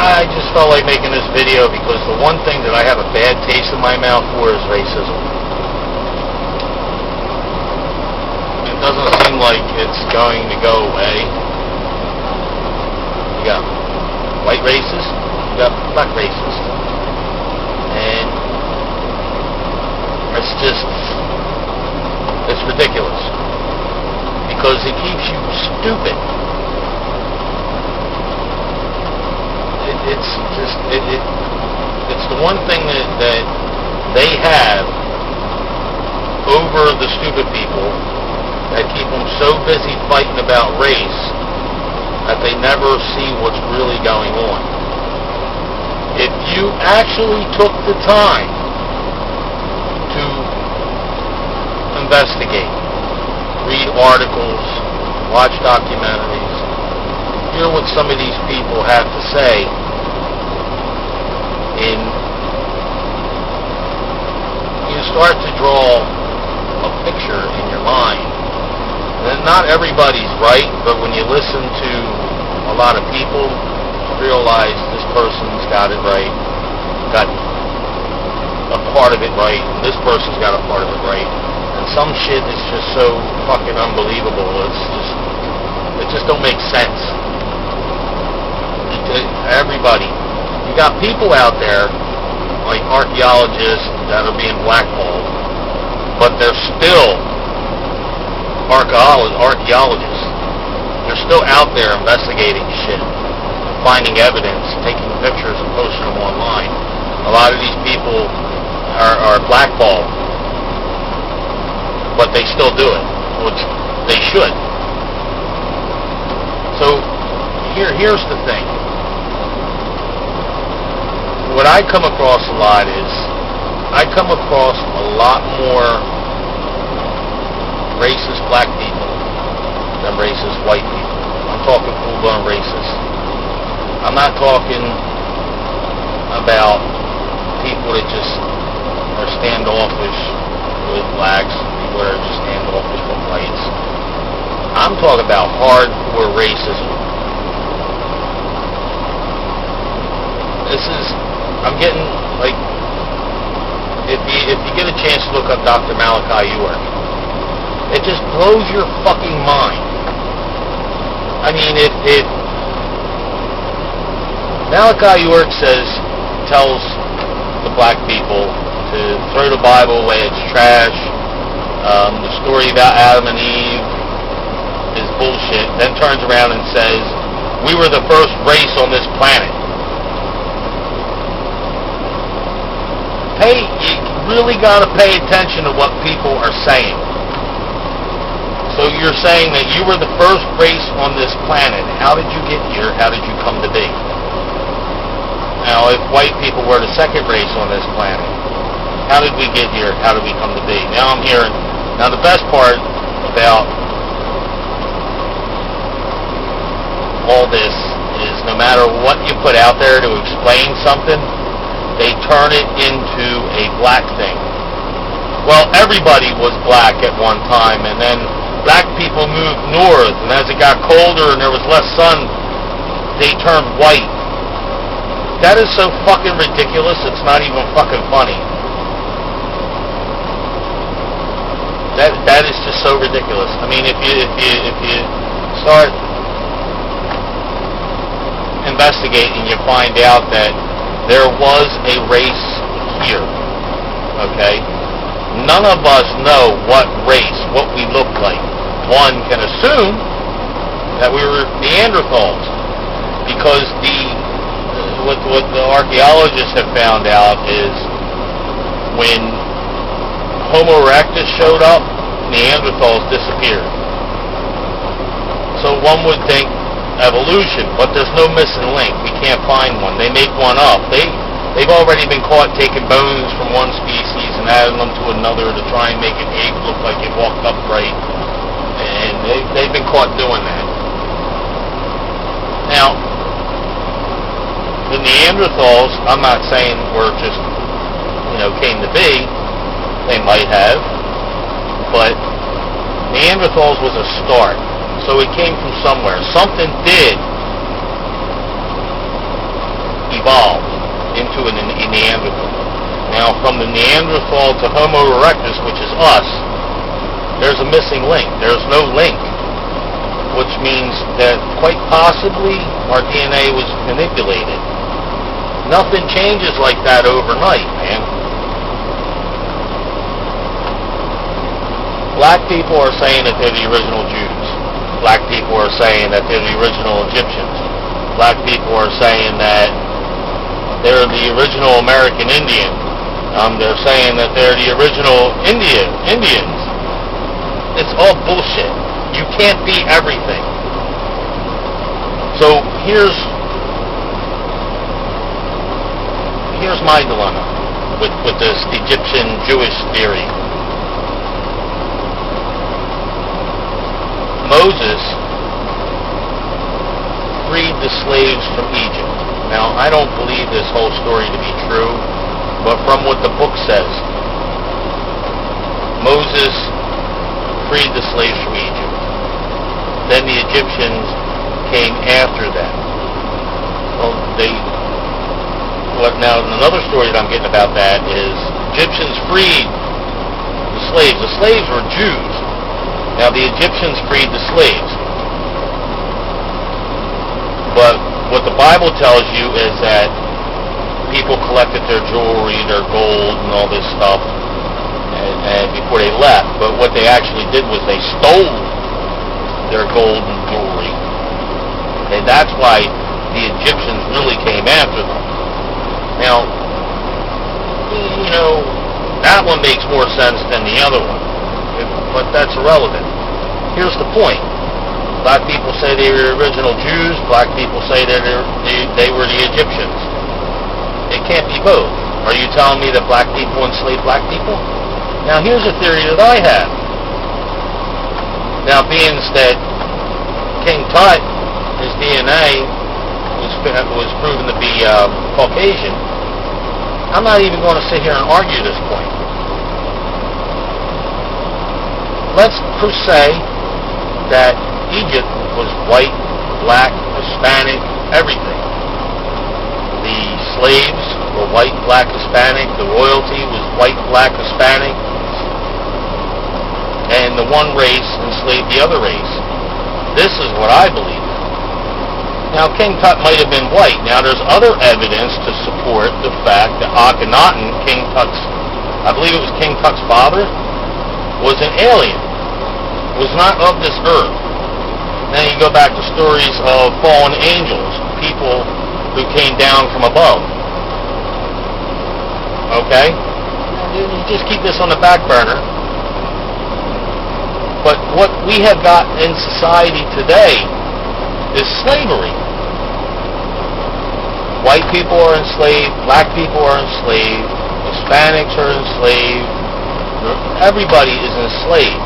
I just felt like making this video because the one thing that I have a bad taste in my mouth for is racism. It doesn't seem like it's going to go away. You got white racists, you got black racists. And it's ridiculous. Because it keeps you stupid. It's the one thing that they have over the stupid people that keep them so busy fighting about race that they never see what's really going on. If you actually took the time to investigate, read articles, watch documentaries, hear what some of these people have to say, and you start to draw a picture in your mind. And not everybody's right, but when you listen to a lot of people, you realize this person's got it right, got a part of it right, and this person's got a part of it right. And some shit is just so fucking unbelievable. It just don't make sense. Everybody. You got people out there, like archaeologists, that are being blackballed, but they're still archaeologists. They're still out there investigating shit, finding evidence, taking pictures and posting them online. A lot of these people are blackballed, but they still do it, which they should. So here's the thing. What I come across a lot is, I come across a lot more racist black people than racist white people. I'm talking full-blown racist. I'm not talking about people that just are standoffish with blacks, people that are just standoffish with whites. I'm talking about hardcore racism. I'm getting, like, if you get a chance to look up Dr. Malachi York, it just blows your fucking mind. I mean, if Malachi York tells the black people to throw the Bible away, it's trash, the story about Adam and Eve is bullshit, then turns around and says, we were the first race on this planet. You really got to pay attention to what people are saying. So you're saying that you were the first race on this planet. How did you get here? How did you come to be? Now, if white people were the second race on this planet, how did we get here? How did we come to be? Now I'm hearing, now the best part about all this is no matter what you put out there to explain something, they turn it into a black thing. Well, everybody was black at one time, and then black people moved north, and as it got colder and there was less sun, they turned white. That is so fucking ridiculous, it's not even fucking funny. That is just so ridiculous. I mean, if you start investigating, you find out that there was a race here, okay? None of us know what race, what we look like. One can assume that we were Neanderthals, because what the archaeologists have found out is when Homo erectus showed up, Neanderthals disappeared. So one would think evolution, but there's no missing link. We can't find one. They make one up. They've already been caught taking bones from one species and adding them to another to try and make an ape look like it walked upright, and they've been caught doing that. Now, the Neanderthals, I'm not saying were just, came to be. They might have, but Neanderthals was a start. So it came from somewhere. Something did Neanderthal to Homo erectus, which is us, there's a missing link. There's no link, which means that quite possibly our DNA was manipulated. Nothing changes like that overnight, man. Black people are saying that they're the original Jews. Black people are saying that they're the original Egyptians. Black people are saying that they're the original American Indian. They're saying that they're the original Indians. It's all bullshit. You can't be everything. So here's my dilemma with this Egyptian Jewish theory. Moses freed the slaves from Egypt. Now, I don't believe this whole story to be true, but from what the book says, Moses freed the slaves from Egypt. Then the Egyptians came after them. Well, now another story that I'm getting about that is Egyptians freed the slaves. The slaves were Jews. Now the Egyptians freed the slaves. But what the Bible tells you is that people collected their jewelry, their gold, and all this stuff, and before they left. But what they actually did was they stole their gold and jewelry. And that's why the Egyptians really came after them. Now, that one makes more sense than the other one. But that's irrelevant. Here's the point. Black people say they were the original Jews. Black people say that they were the Egyptians. It can't be both. Are you telling me that black people enslaved black people? Now, here's a theory that I have. Now, being that King Tut, his DNA was proven to be Caucasian, I'm not even going to sit here and argue this point. Let's say that Egypt was white, black, Hispanic, everything. The slaves were white, black, Hispanic. The royalty was white, black, Hispanic. And the one race enslaved the other race. This is what I believe. Now, King Tut might have been white. Now, there's other evidence to support the fact that Akhenaten, I believe it was King Tut's father, was an alien, was not of this earth. Then you go back to stories of fallen angels, people who came down from above. Okay? You just keep this on the back burner. But what we have got in society today is slavery. White people are enslaved, black people are enslaved, Hispanics are enslaved, everybody is enslaved.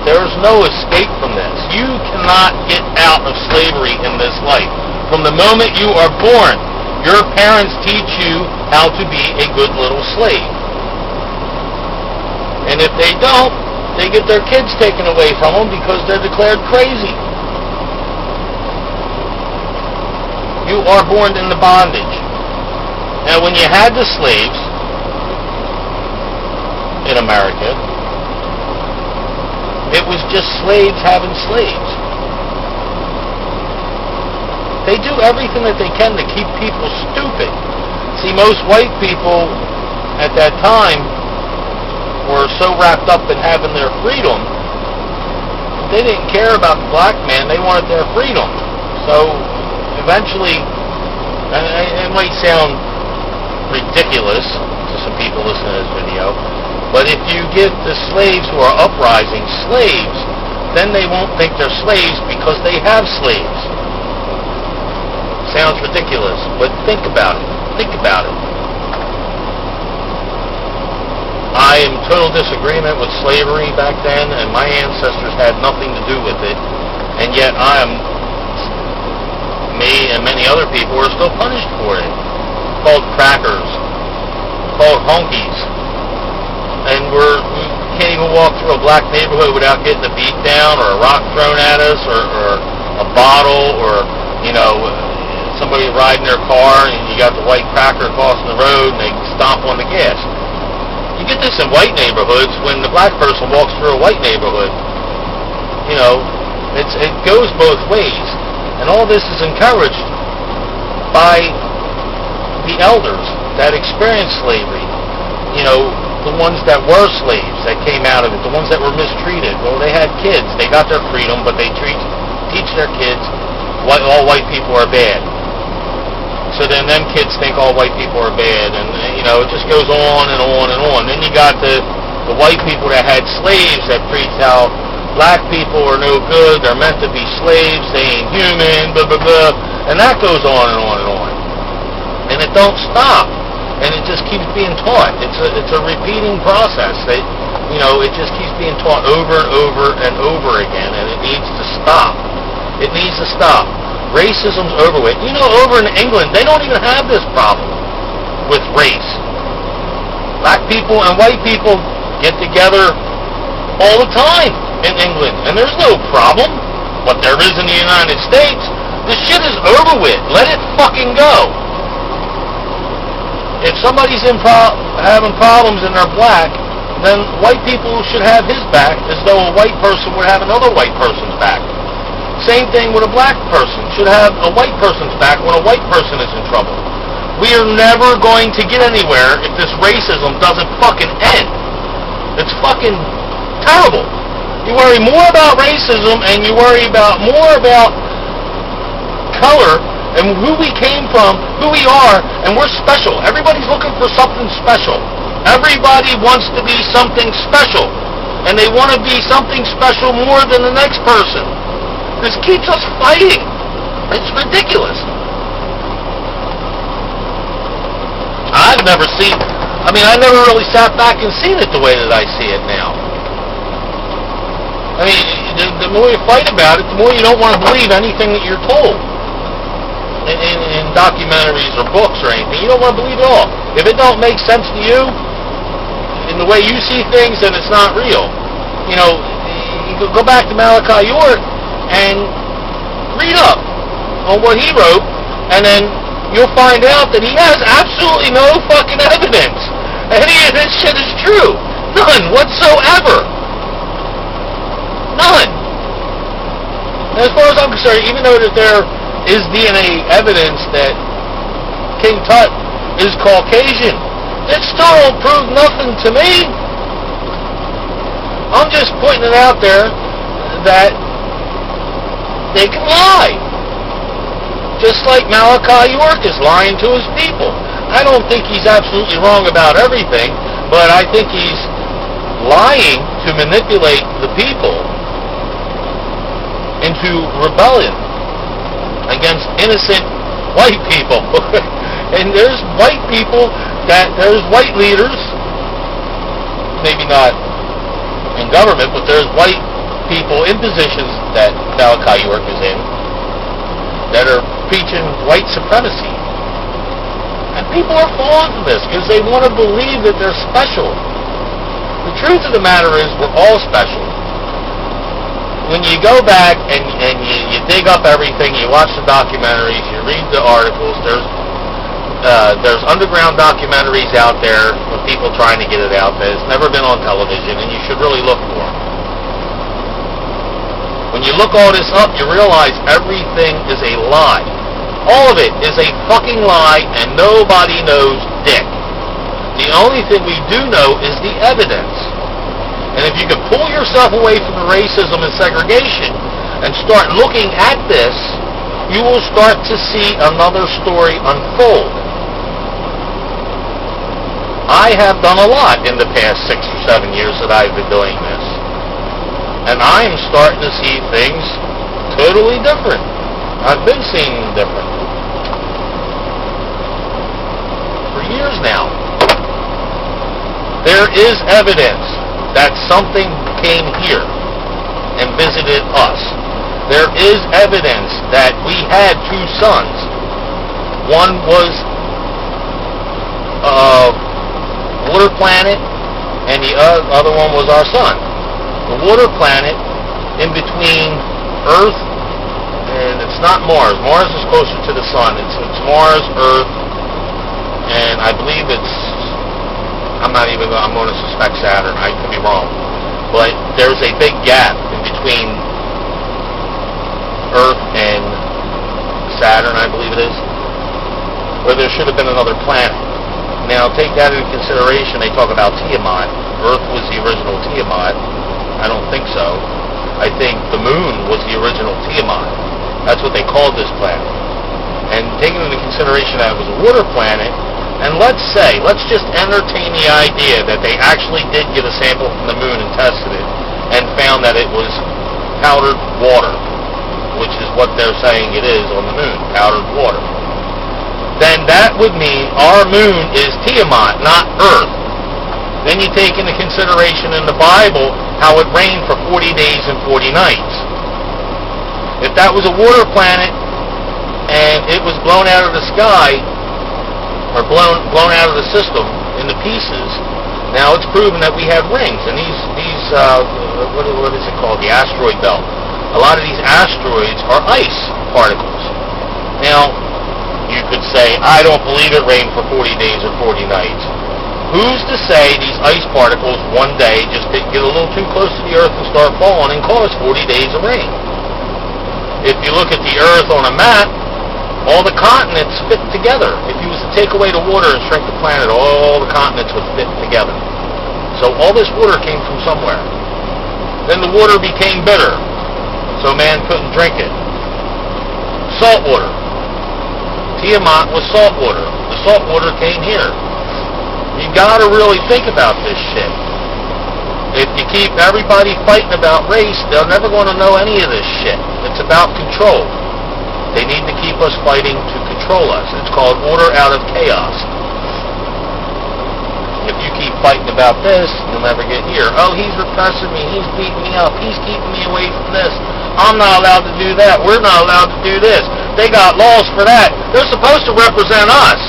There is no escape from this. You cannot get out of slavery in this life. From the moment you are born, your parents teach you how to be a good little slave. And if they don't, they get their kids taken away from them because they're declared crazy. You are born into bondage. Now, when you had the slaves in America, it was just slaves having slaves. They do everything that they can to keep people stupid. See, most white people at that time were so wrapped up in having their freedom, they didn't care about the black man. They wanted their freedom. So eventually, it might sound ridiculous to some people listening to this video, but if you give the slaves who are uprising slaves, then they won't think they're slaves because they have slaves. Sounds ridiculous, but think about it. Think about it. I am in total disagreement with slavery back then, and my ancestors had nothing to do with it, and yet me and many other people are still punished for it. Called crackers, called honkies, and we can't even walk through a black neighborhood without getting a beat down or a rock thrown at us or a bottle or somebody riding their car and you got the white cracker crossing the road and they stomp on the gas. You get this in white neighborhoods when the black person walks through a white neighborhood. You know, it goes both ways. And all this is encouraged by the elders that experienced slavery. You know, the ones that were slaves, that came out of it, the ones that were mistreated. Well, they had kids. They got their freedom, but they teach their kids all white people are bad. So then them kids think all white people are bad, and you know, it just goes on and on and on. Then you got the white people that had slaves that preached how black people are no good, they're meant to be slaves, they ain't human, blah, blah, blah. And that goes on and on and on. And it don't stop. And it just keeps being taught. It's a repeating process. You know, it just keeps being taught over and over and over again, and it needs to stop. It needs to stop. Racism's over with. You know, over in England, they don't even have this problem with race. Black people and white people get together all the time in England, and there's no problem. What there is in the United States, this shit is over with. Let it fucking go. If somebody's having problems and they're black, then white people should have his back as though a white person would have another white person's back. Same thing with a black person. Should have a white person's back when a white person is in trouble. We are never going to get anywhere if this racism doesn't fucking end. It's fucking terrible. You worry more about racism and you worry more about color and who we came from, who we are, and we're special. Everybody's looking for something special. Everybody wants to be something special, and they want to be something special more than the next person. This keeps us fighting. It's ridiculous. I never really sat back and seen it the way that I see it now. I mean, the more you fight about it, the more you don't want to believe anything that you're told. In documentaries or books or anything. You don't want to believe it all. If it don't make sense to you, in the way you see things, then it's not real. You know, you go back to Malachi York and read up on what he wrote, and then you'll find out that he has absolutely no fucking evidence. Any of this shit is true. None whatsoever. None. And as far as I'm concerned, even though that there is DNA evidence that King Tut is Caucasian, it still don't prove nothing to me. I'm just pointing it out there that they can lie. Just like Malachi York is lying to his people. I don't think he's absolutely wrong about everything, but I think he's lying to manipulate the people into rebellion against innocent white people. And there's white people, there's white leaders, maybe not in government, but there's white people in positions that Malachi York is in that are preaching white supremacy. And people are falling for this because they want to believe that they're special. The truth of the matter is we're all special. When you go back and you dig up everything, you watch the documentaries, you read the articles, there's underground documentaries out there with people trying to get it out there. It's never been on television, and you should really look for them. When you look all this up, you realize everything is a lie. All of it is a fucking lie, and nobody knows dick. The only thing we do know is the evidence. And if you can pull yourself away from the racism and segregation and start looking at this, you will start to see another story unfold. I have done a lot in the past 6 or 7 years that I've been doing this. And I'm starting to see things totally different. I've been seeing them different for years now. There is evidence that something came here and visited us. There is evidence that we had 2 sons. One was water planet, and the other one was our sun. The water planet, in between Earth, and it's not Mars. Mars is closer to the sun. It's Mars, Earth, and I believe it's I'm going to suspect Saturn. I could be wrong. But there's a big gap in between Earth and Saturn, I believe it is, where there should have been another planet. Now, take that into consideration. They talk about Tiamat. Earth was the original Tiamat. I don't think so. I think the moon was the original Tiamat. That's what they called this planet. And taking into consideration that it was a water planet, and let's just entertain the idea that they actually did get a sample from the moon and tested it, and found that it was powdered water, which is what they're saying it is on the moon, powdered water. Then that would mean our moon is Tiamat, not Earth. Then you take into consideration in the Bible how it rained for 40 days and 40 nights. If that was a water planet and it was blown out of the sky, or blown out of the system into pieces, now it's proven that we have rings, and these what is it called? The asteroid belt. A lot of these asteroids are ice particles. Now, you could say, I don't believe it rained for 40 days or 40 nights. Who's to say these ice particles one day just get a little too close to the Earth and start falling and cause 40 days of rain? If you look at the Earth on a map, all the continents fit together. If you was to take away the water and shrink the planet, all the continents would fit together. So all this water came from somewhere. Then the water became bitter, so man couldn't drink it. Salt water. Tiamat was salt water. The salt water came here. You gotta really think about this shit. If you keep everybody fighting about race, they're never going to know any of this shit. It's about control. They need to keep us fighting to control us. It's called order out of chaos. If you keep fighting about this, you'll never get here. Oh, he's repressing me. He's beating me up. He's keeping me away from this. I'm not allowed to do that. We're not allowed to do this. They got laws for that. They're supposed to represent us.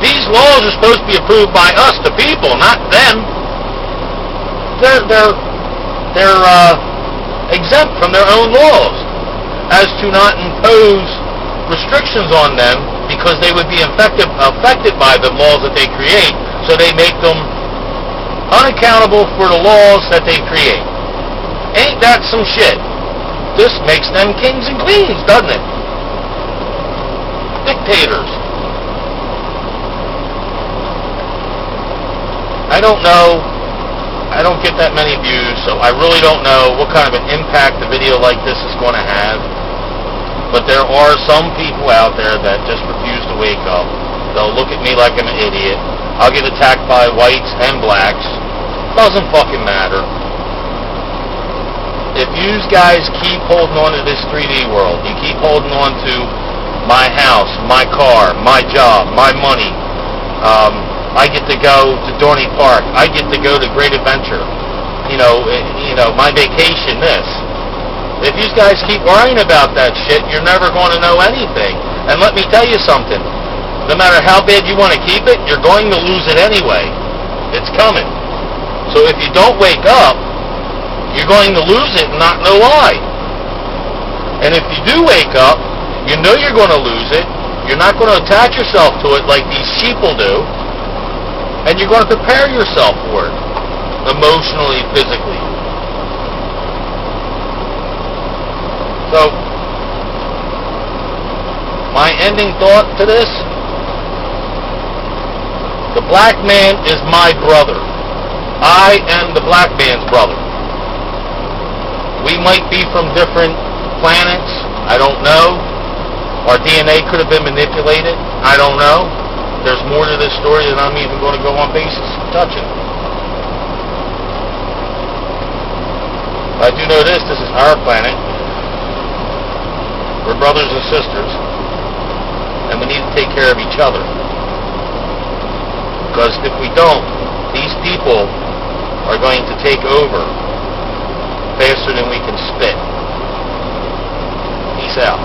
These laws are supposed to be approved by us, the people, not them. They're exempt from their own laws as to not impose restrictions on them because they would be affected by the laws that they create, so they make them unaccountable for the laws that they create. Ain't that some shit? This makes them kings and queens, doesn't it? Dictators. I don't know. I don't get that many views, so I really don't know what kind of an impact a video like this is going to have. But there are some people out there that just refuse to wake up. They'll look at me like I'm an idiot. I'll get attacked by whites and blacks. Doesn't fucking matter. If you guys keep holding on to this 3D world, you keep holding on to my house, my car, my job, my money, I get to go to Dorney Park, I get to go to Great Adventure, my vacation, this. If you guys keep worrying about that shit, you're never going to know anything. And let me tell you something, no matter how bad you want to keep it, you're going to lose it anyway. It's coming. So if you don't wake up, you're going to lose it and not know why. And if you do wake up, you know you're going to lose it. You're not going to attach yourself to it like these sheep will do. And you're going to prepare yourself for it, emotionally, physically. So, my ending thought to this, the black man is my brother. I am the black man's brother. We might be from different planets. I don't know. Our DNA could have been manipulated. I don't know. There's more to this story than I'm even going to go on basis of touching. I do know this is our planet. We're brothers and sisters. And we need to take care of each other. Because if we don't, these people are going to take over faster than we can spit. Peace out.